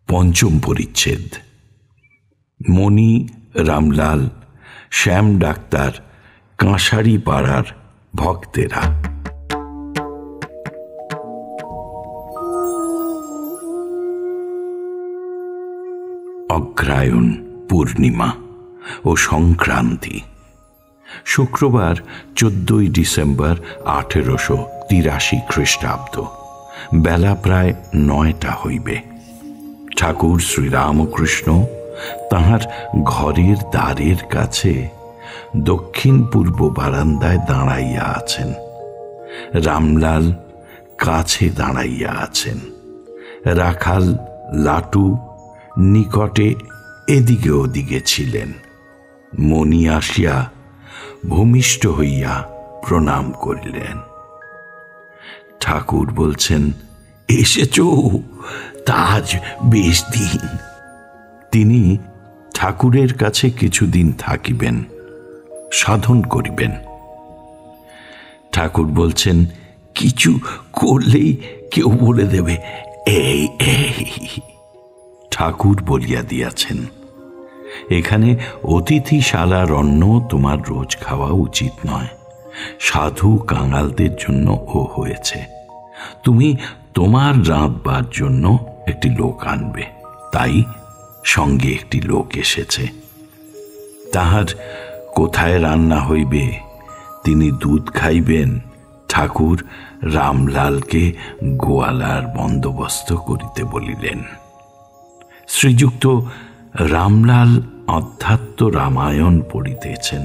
পঞ্চম পরিচ্ছেদ। মণি, রামলাল, শ্যাম ডাক্তার, কাঁসারি পাড়ার ভক্তেরা। অগ্রহায়ণ পূর্ণিমা ও সংক্রান্তি। শুক্রবার 14 ডিসেম্বর 1883 খ্রিস্টাব্দ। বেলা প্রায় 9টা হইবে। ঠাকুর শ্রীরামকৃষ্ণ তাহার ঘরের দ্বারের কাছে দক্ষিণ পূর্ব বারান্দায় দাঁড়াইয়া আছেন। রামলাল কাছে দাঁড়াইয়া আছেন। রাখাল লাটু নিকটে এদিকে ওদিকে ছিলেন। মণি আসিয়া ভূমিষ্ঠ হইয়া প্রণাম করিলেন। ঠাকুর বলছেন, এসেছ তাজ বেশ দিন। তিনি ঠাকুরের কাছে কিছুদিন থাকিবেন, সাধন করিবেন। ঠাকুর বলছেন, কিছু করলেই কেউ বলে দেবে এই এই। ঠাকুর বলিয়া দিয়াছেন, এখানে অতিথিশালার অন্ন তোমার রোজ খাওয়া উচিত নয়। সাধু কাঙালদের জন্য ও হয়েছে। তুমি তোমার রাঁধবার জন্য একটি লোক আনবে। তাই সঙ্গে একটি লোক এসেছে। তাহার কোথায় রান্না হইবে, তিনি দুধ খাইবেন। ঠাকুর রামলালকে গোয়ালার বন্দোবস্ত করিতে বলিলেন। শ্রীযুক্ত রামলাল অধ্যাত্ম রামায়ণ পড়িতেছেন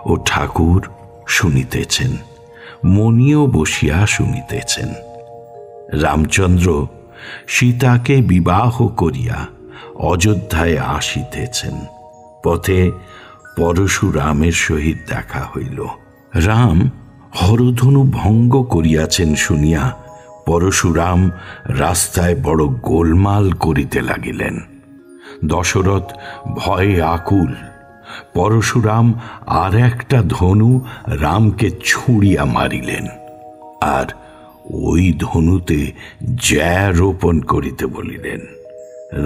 ও ঠাকুর শুনিতেছেন। মণিও বসিয়া শুনিতেছেন। রামচন্দ্র সীতাকে বিবাহ করিয়া অযোধ্যায় আসিতেছেন। পথে পরশুরামের সহিত দেখা হইল। রাম হরধনু ভঙ্গ করিয়াছেন শুনিয়া পরশুরাম রাস্তায় বড় গোলমাল করিতে লাগিলেন। দশরথ ভয়ে আকুল। পরশুরাম আর একটা ধনু রামকে ছুঁড়িয়া মারিলেন, আর ওই ধনুতে জ্যা রোপণ করিতে বলিলেন।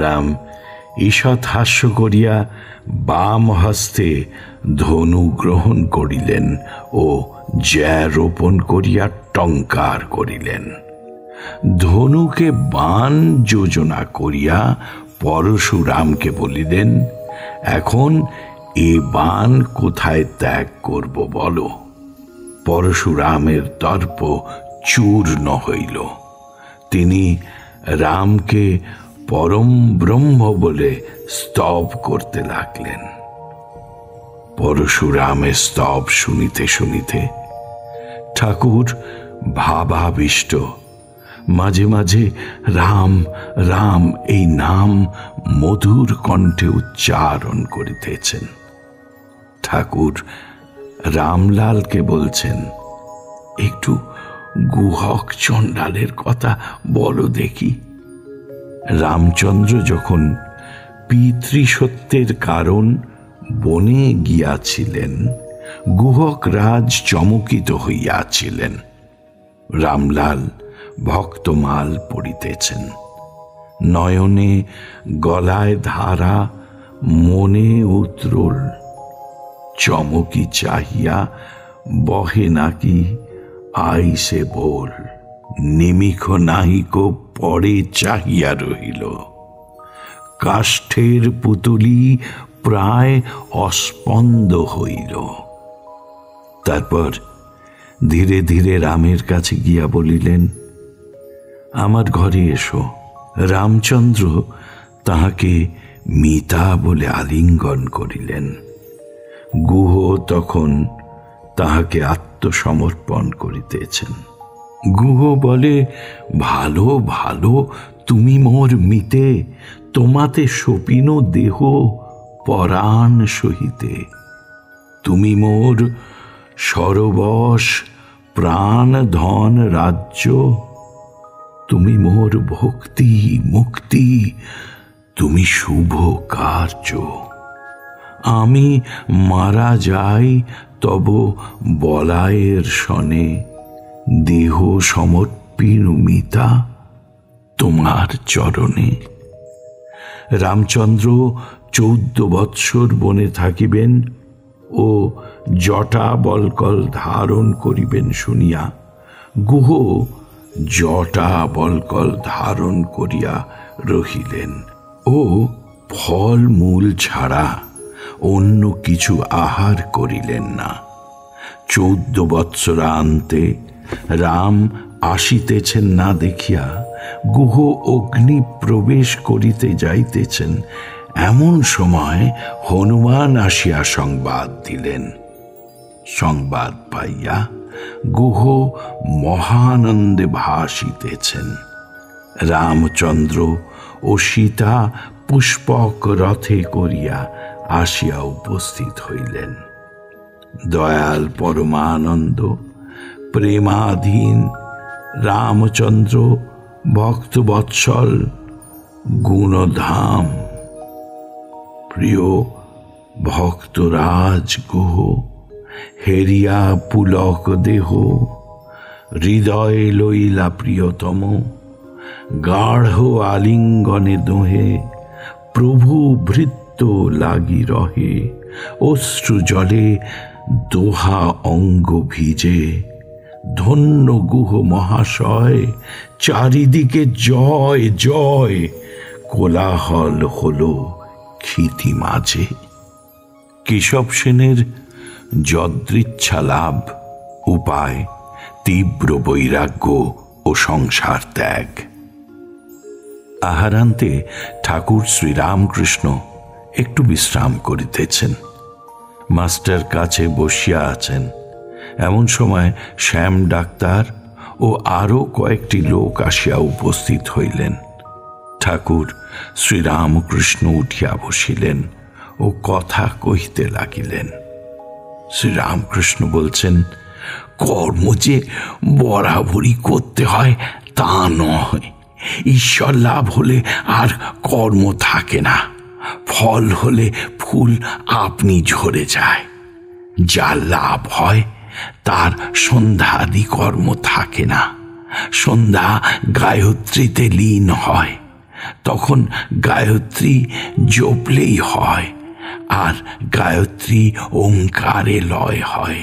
রাম ঈষৎ হাস্য করিয়া বাম হস্তে ধনু গ্রহণ করিলেন ও জ্যা রোপণ করিয়া টঙ্কার করিলেন। ধনুকে বাণ যোজনা করিয়া পরশুরামকে বলিলেন, এখন এ বাণ কোথায় ত্যাগ করব বলো। পরশুরামের দর্প চূর্ণ হইল। তিনি রামকে পরম ব্রহ্ম বলে স্তব করতে লাগলেন। পরশুরামের স্তব শুনিতে শুনিতে ঠাকুর ভাবাবিষ্ট। মাঝে মাঝে রাম রাম এই নাম মধুর কণ্ঠে উচ্চারণ করিতেছেন। ঠাকুর রামলালকে বলছেন, একটু গুহক চণ্ডালের কথা বলো দেখি। রামচন্দ্র যখন পিতৃসত্যের কারণ বনে গিয়াছিলেন, গুহক রাজ চমকিত হইয়াছিলেন। রামলাল ভক্তমাল পড়িতেছেন। নয়নে গলায় ধারা, মনে উত্রোল। চমকি চাহিয়া বহে নাকি আইসে বল। নিমিখ নাহিক পরে চাহিয়া রহিল। কাষ্ঠের পুতুলি প্রায় অস্পন্দ হইল। তারপর ধীরে ধীরে রামের কাছে গিয়া বলিলেন, আমার ঘরে এসো। রামচন্দ্র তাহাকে মিতা বলে আলিঙ্গন করিলেন। গুহ তখন তাহাকে আত্মসমর্পণ করিতেছেন। গুহ বলে, ভালো ভালো তুমি মোর মিতে, তোমাতে সপিন দেহ পরাণ সহিতে। তুমি মোর সরবশ প্রাণ ধন রাজ্য, তুমি মোর ভক্তি মুক্তি, তুমি শুভ কার্য। আমি মারা যাই তব বলায়ের শনে, দেহ সমর্পিনুমিতা তোমার চরণে। রামচন্দ্র 14 বৎসর বনে থাকিবেন ও জটা বলকল ধারণ করিবেন শুনিয়া গুহ জটা বলকল ধারণ করিয়া রহিলেন ও ফল মূল ছাড়া অন্য কিছু আহার করিলেন না। 14 বৎসরান্তে রাম আসিতেছেন না দেখিয়া গুহ অগ্নি প্রবেশ করিতে যাইতেছেন, এমন সময় হনুমান আসিয়া সংবাদ দিলেন। সংবাদ পাইয়া গুহ মহানন্দে ভাসিতেছেন। রামচন্দ্র ও সীতা পুষ্পক রথে করিয়া আসিয়া উপস্থিত হইলেন। দয়াল পরমানন্দ প্রেমাধীন রামচন্দ্র ভক্তবৎসল গুণধাম প্রিয় ভক্তরাজ গুহ হেরিয়া পুলক দেহ, হৃদয় লইলা প্রিয়তম গাঢ় আলিঙ্গনে দোহে, প্রভু ভৃত্য লাগি রহে, অশ্রু জলে দোহা অঙ্গ ভিজে। ধন্য গুহ মহাশয়, চারিদিকে জয় জয়, কোলাহল হলো ক্ষিতি মাঝে। কেশব সেনের যদৃচ্ছা লাভ, উপায় তীব্র বৈরাগ্য ও সংসার ত্যাগ। আহারান্তে ঠাকুর শ্রীরামকৃষ্ণ একটু বিশ্রাম করিতেছেন, মাস্টার কাছে বসিয়া আছেন। এমন সময় শ্যাম ডাক্তার ও আরো কয়েকটি লোক আসিয়া উপস্থিত হইলেন। ঠাকুর শ্রীরামকৃষ্ণ উঠিয়া বসিলেন ও কথা কহিতে লাগিলেন। শ্রীরামকৃষ্ণ বলছেন, কর্ম যে বরাবরই করতে হয় তা নয়। ঈশ্বর লাভ হলে আর কর্ম থাকে না, ফল হলে ফুল আপনি ঝরে যায়। যার লাভ হয় তার সন্ধ্যাদি কর্ম থাকে না। সন্ধ্যা গায়ত্রীতে লীন হয়, তখন গায়ত্রী জপলেই হয়, আর গায়ত্রী ওঙ্কারে লয় হয়,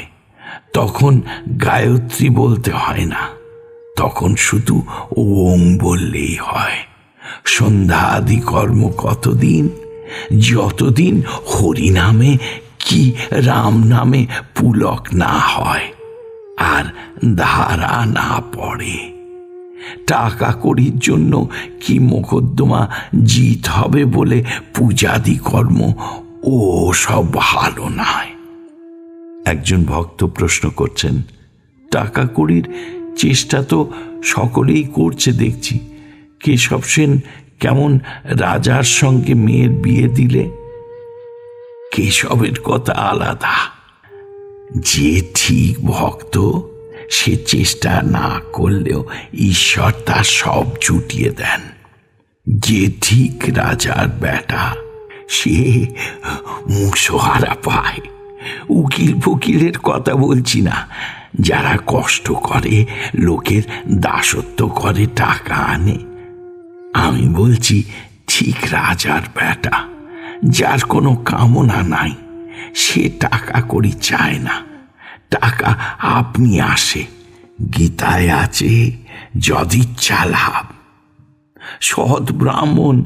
তখন গায়ত্রী বলতে হয় না, তখন শুধু ওং বললেই হয়। সন্ধ্যা আদি কর্ম কতদিন? যতদিন হরি নামে কি রাম নামে পুলক না হয় আর ধারা না পড়ে। টাকা কড়ির জন্য কি মোকদ্দমা জিত হবে বলে পূজাদি কর্ম ও সব ভালো নয়। একজন ভক্ত প্রশ্ন করছেন, টাকা কড়ির চেষ্টা তো সকলেই করছে দেখছি, কেশব সেন কেমন রাজার সঙ্গে মেয়ের বিয়ে দিলে? কেশবের কথা আলাদা। যে ঠিক ভক্ত সে চেষ্টা না করলেও ঈশ্বর তার সব জুটিয়ে দেন। যে ঠিক রাজার বেটা সে মুসহারা পায়। উকিল ফকিলের কথা বলছি না, যারা কষ্ট করে, লোকের দাসত্ব করে, টাকা আনে। আমি বলছি ঠিক রাজার বেটা, যার কোনো কামনা নাই, সে টাকা করি চায় না, টাকা আপনি আসে। গীতায় আছে যদিচ্ছা লাভ। সৎ ব্রাহ্মণ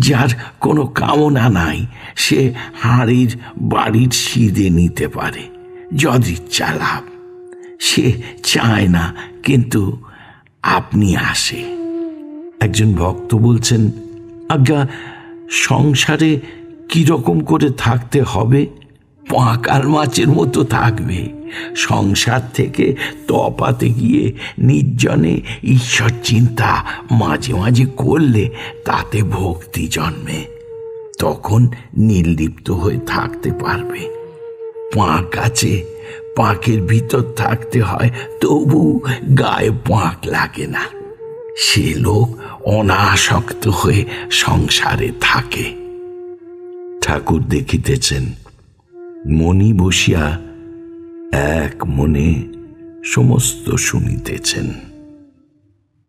যার কোনো কামনা নাই, সে হাঁড়ির বাড়ির সিদে নিতে পারে, যদিচ্ছা লাভ। সে চায় না, কিন্তু আপনি আসে। একজন ভক্ত বলছেন, আজ্ঞা সংসারে কিরকম করে থাকতে হবে? পাঁকাল মাছের মতো থাকবে। সংসার থেকে তপাতে গিয়ে নির্জনে ঈশ্বর চিন্তা মাঝে মাঝে করলে তাতে ভক্তি জন্মে, তখন নির্লিপ্ত হয়ে থাকতে পারবে। পাঁক আছে, পাঁকের ভিতর থাকতে হয়, তবু গায়ে পাঁক লাগে না। সে লোক অনাসক্ত হয়ে সংসারে থাকে। ঠাকুর দেখিতেছেন মণি বসিয়া এক মনে সমস্ত শুনিতেছেন।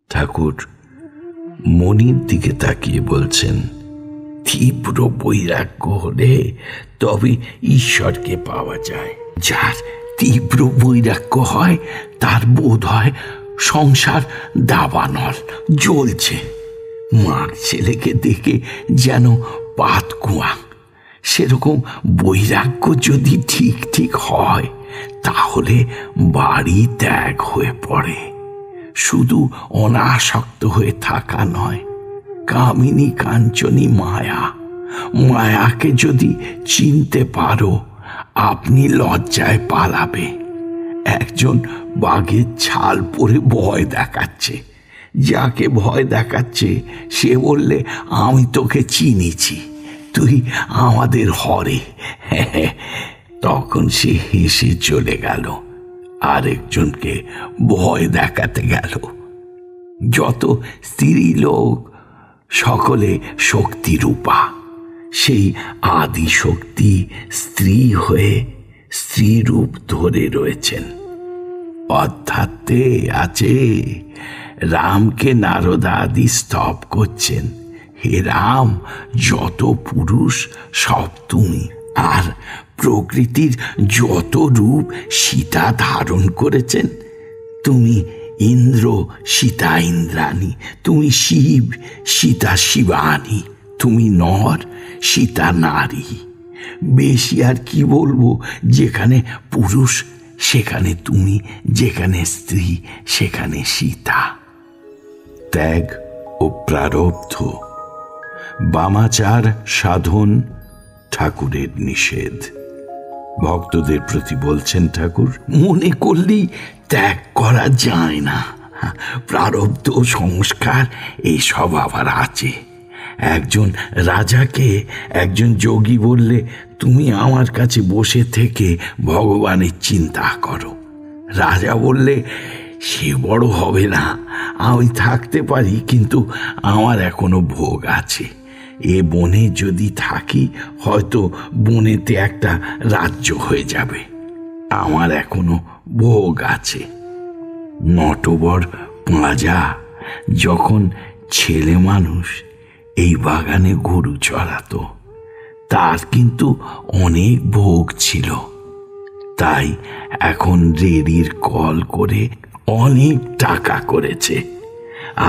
ঠাকুর মণির দিকে তাকিয়ে বলছেন, তীব্র বৈরাগ্য হলে তবে ঈশ্বরকে পাওয়া যায়। যার তীব্র বৈরাগ্য হয় তার বোধ হয় সংসার দাবানল জ্বলছে, মার ছেলেকে দেখে যেন পাত কুয়া। সেরকম বৈরাগ্য যদি ঠিক ঠিক হয় তাহলে বাড়ি ত্যাগ হয়ে পড়ে। শুধু অনাসক্ত হয়ে থাকা নয়, কামিনী কাঞ্চনী মায়া, মায়াকে যদি চিনতে পারো আপনি লজ্জায় পালাবে। একজন বাঘের ছাল পরে ভয় দেখাচ্ছে, যাকে ভয় দেখাচ্ছে সে বললে, আমি তোকে চিনিছি, তুই আমাদের হরে। তখন সে হেসে চলে গেল, আরেকজনকে ভয় দেখাতে গেল। যত স্ত্রী লোক সকলে শক্তিরূপা, সেই আদি শক্তি স্ত্রী হয়ে স্ত্রী রূপ ধরে রয়েছেন। অধ্যাত্মে আছে রামকে নারদ আদি স্তব করছেন, হে রাম, যত পুরুষ সব তুমি। আর প্রকৃতির যত রূপ সীতা ধারণ করেছেন, তুমি ইন্দ্র, সীতা ইন্দ্রাণী, তুমি শিব, সীতা শিবানী, তুমি নর, সীতা নারী। বেশি আর কি বলবো? যেখানে পুরুষ সেখানে তুমি, যেখানে স্ত্রী সেখানে সীতা। ত্যাগ ও প্রারব্ধ, বামাচার সাধন ঠাকুরের নিষেধ। ভক্তদের প্রতি বলছেন ঠাকুর, মনে করলেই ত্যাগ করা যায় না। প্রারব্ধ সংস্কার এইসব আবার আছে। একজন রাজাকে একজন যোগী বললে, তুমি আমার কাছে বসে থেকে ভগবানের চিন্তা করো। রাজা বললে, সে বড় হবে না, আমি থাকতে পারি, কিন্তু আমার এখনো ভোগ আছে। এ বনে যদি থাকি হয়তো বনেতে একটা রাজ্য হয়ে যাবে, আমার এখনো ভোগ আছে। নটবর পাঁজা যখন ছেলে মানুষ এই বাগানে গরু চড়াতো, তার কিন্তু অনেক ভোগ ছিল, তাই এখন রেড়ির কল করে অনেক টাকা করেছে।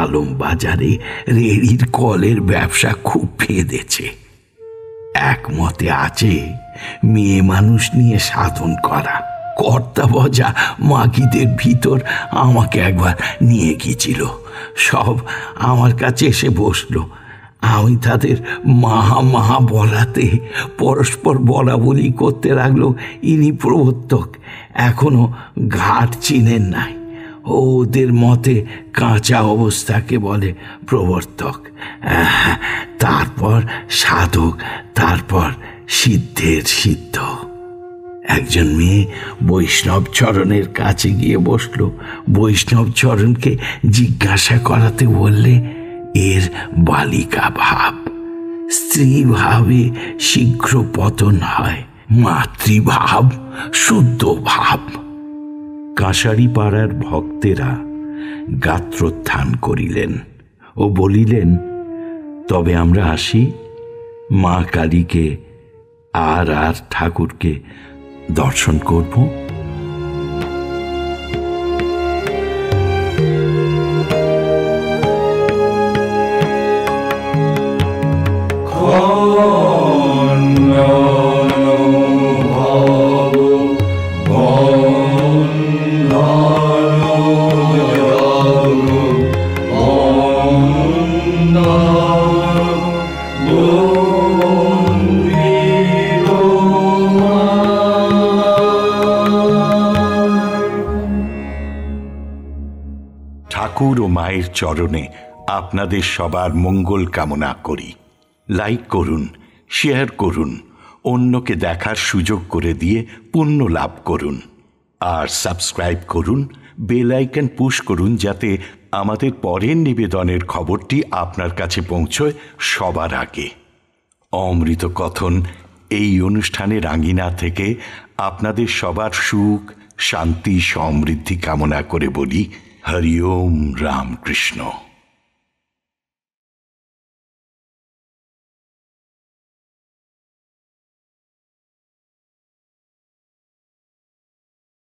আলম বাজারে রেড়ির কলের ব্যবসা খুব ফেদেছে। একমতে আছে মেয়ে মানুষ নিয়ে সাধন করা। কর্তা বজা মাগিদের ভিতর আমাকে একবার নিয়ে গিয়েছিল, সব আমার কাছে এসে বসলো। আমি তাদের মাহা মাহা বলাতে পরস্পর বলা বলি করতে লাগলো, ইনি প্রবর্তক, এখনো ঘাট চিনেন নাই। ওদের মতে কাঁচা অবস্থাকে বলে প্রবর্তক, তারপর সাধক, তারপর সিদ্ধের সিদ্ধ। একজন মেয়ে বৈষ্ণব চরণের কাছে গিয়ে বসলো। বৈষ্ণব চরণকে জিজ্ঞাসা করাতে বললে, এর বালিকা ভাব, স্ত্রী ভাবে শীঘ্র পতন হয়, মাতৃভাব শুদ্ধ ভাব। কাঁসারি পাড়ার ভক্তেরা গাত্রোত্থান করিলেন ও বলিলেন, তবে আমরা আসি, মা কালীকে আর ঠাকুরকে দর্শন করব। ঠাকুর ও মায়ের চরণে আপনাদের সবার মঙ্গল কামনা করি। লাইক করুন, শেয়ার করুন, অন্যকে দেখার সুযোগ করে দিয়ে পুণ্য লাভ করুন। আর সাবস্ক্রাইব করুন, বেল আইকন পুশ করুন, যাতে আমাদের পরের নিবেদনের খবরটি আপনার কাছে পৌঁছয় সবার আগে। অমৃত কথন এই অনুষ্ঠানের আঙ্গিনা থেকে আপনাদের সবার সুখ, শান্তি, সমৃদ্ধি কামনা করে বলি হরি ওম রামকৃষ্ণ।